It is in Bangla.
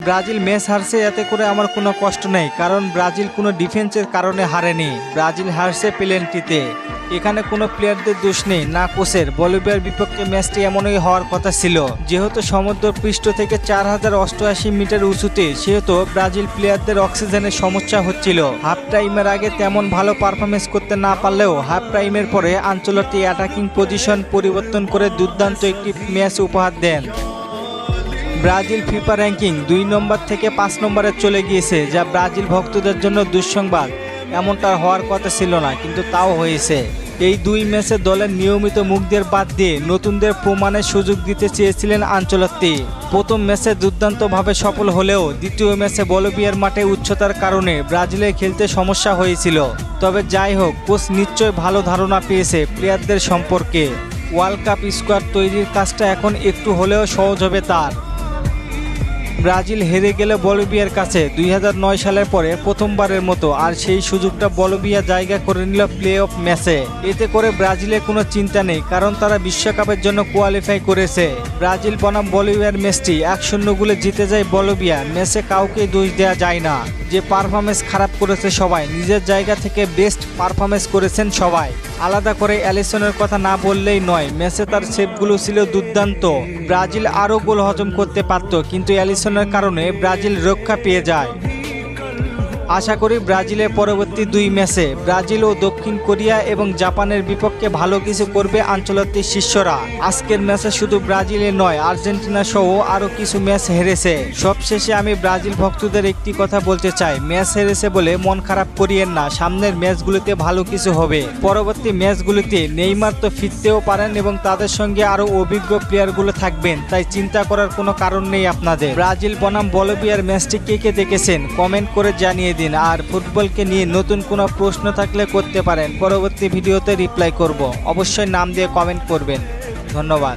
ব্রাজিল ম্যাচ হারছে, এতে করে আমার কোনো কষ্ট নেই, কারণ ব্রাজিল কোনো ডিফেন্সের কারণে হারেনি। ব্রাজিল হারছে পেনাল্টিতে। এখানে কোনো প্লেয়ারদের দোষ নেই, না কোচের। বলিভিয়ার বিপক্ষে ম্যাচটি এমনই হওয়ার কথা ছিল। যেহেতু সমুদ্র পৃষ্ঠ থেকে 4088 মিটার উঁচুতে, সেহেতু ব্রাজিল প্লেয়ারদের অক্সিজেনের সমস্যা হচ্ছিল। হাফ টাইমের আগে তেমন ভালো পারফরমেন্স করতে না পারলেও হাফ টাইমের পরে আনচেলত্তি অ্যাটাকিং পজিশন পরিবর্তন করে দুর্দান্ত একটি ম্যাচ উপহার দেন। ব্রাজিল ফিফা র্যাঙ্কিং 2 নম্বর থেকে 5 নম্বরে চলে গিয়েছে, যা ব্রাজিল ভক্তদের জন্য দুঃসংবাদ। এমনটা হওয়ার কথা ছিল না, কিন্তু তাও হয়েছে। এই 2 ম্যাচে দলের নিয়মিত মুখদের বাদ দিয়ে নতুনদের প্রমাণের সুযোগ দিতে চেয়েছিলেন আনচেলত্তি। প্রথম ম্যাচে দুর্দান্তভাবে সফল হলেও দ্বিতীয় ম্যাচে বলিভিয়ার মাঠে উচ্চতার কারণে ব্রাজিলে খেলতে সমস্যা হয়েছিল। তবে যাই হোক, কোচ নিশ্চয় ভালো ধারণা পেয়েছে প্লেয়ারদের সম্পর্কে। ওয়ার্ল্ড কাপ স্কোয়াড তৈরির কাজটা এখন একটু হলেও সহজ হবে তার। ব্রাজিল হেরে গেল বলিভিয়ার কাছে 2009 সালের পরে প্রথমবারের মতো, আর সেই সুযোগটা বলিভিয়া জায়গা করে নিল প্লে অফ ম্যাচে। এতে করে ব্রাজিলের কোনো চিন্তা নেই, কারণ তারা বিশ্বকাপের জন্য কোয়ালিফাই করেছে। ব্রাজিল বনাম বলিভিয়ার ম্যাচটি 1-0 গোলে জিতে যায় বলিভিয়া। ম্যাচে কাউকে দোষ দেওয়া যায় না, যে পারফরমেন্স খারাপ করেছে সবাই, নিজের জায়গা থেকে বেস্ট পারফরমেন্স করেছেন সবাই। আলাদা করে অ্যালিসনের কথা না বললেই নয়, ম্যাচে তার সেভগুলো ছিল দুর্দান্ত। ব্রাজিল আরও গোল হজম করতে পারত, কিন্তু অ্যালিসনের কারণে ব্রাজিল রক্ষা পেয়ে যায়। আশা করি ব্রাজিলের পরবর্তী 2 ম্যাচে ব্রাজিল ও দক্ষিণ কোরিয়া এবং জাপানের বিপক্ষে ভালো কিছু করবে আনচেলত্তির শিষ্যরা। আজকের ম্যাচে শুধু ব্রাজিলে নয়, আর্জেন্টিনা সহ আরও কিছু ম্যাচ হেরেছে। সবশেষে আমি ব্রাজিল ভক্তদের একটি কথা বলতে চাই, ম্যাচ হেরেছে বলে মন খারাপ করিয়েন না। সামনের ম্যাচগুলিতে ভালো কিছু হবে। পরবর্তী ম্যাচগুলিতে নেইমার তো ফিরতেও পারেন এবং তাদের সঙ্গে আরও অভিজ্ঞ প্লেয়ারগুলো থাকবেন, তাই চিন্তা করার কোনো কারণ নেই আপনাদের। ব্রাজিল বনাম বলিভিয়ার ম্যাচটি কে দেখেছেন কমেন্ট করে জানিয়ে দিন। আর ফুটবলকে নিয়ে নতুন কোনো প্রশ্ন থাকলে করতে পারেন, পরবর্তী ভিডিওতে রিপ্লাই করব। অবশ্যই নাম দিয়ে কমেন্ট করবেন। ধন্যবাদ।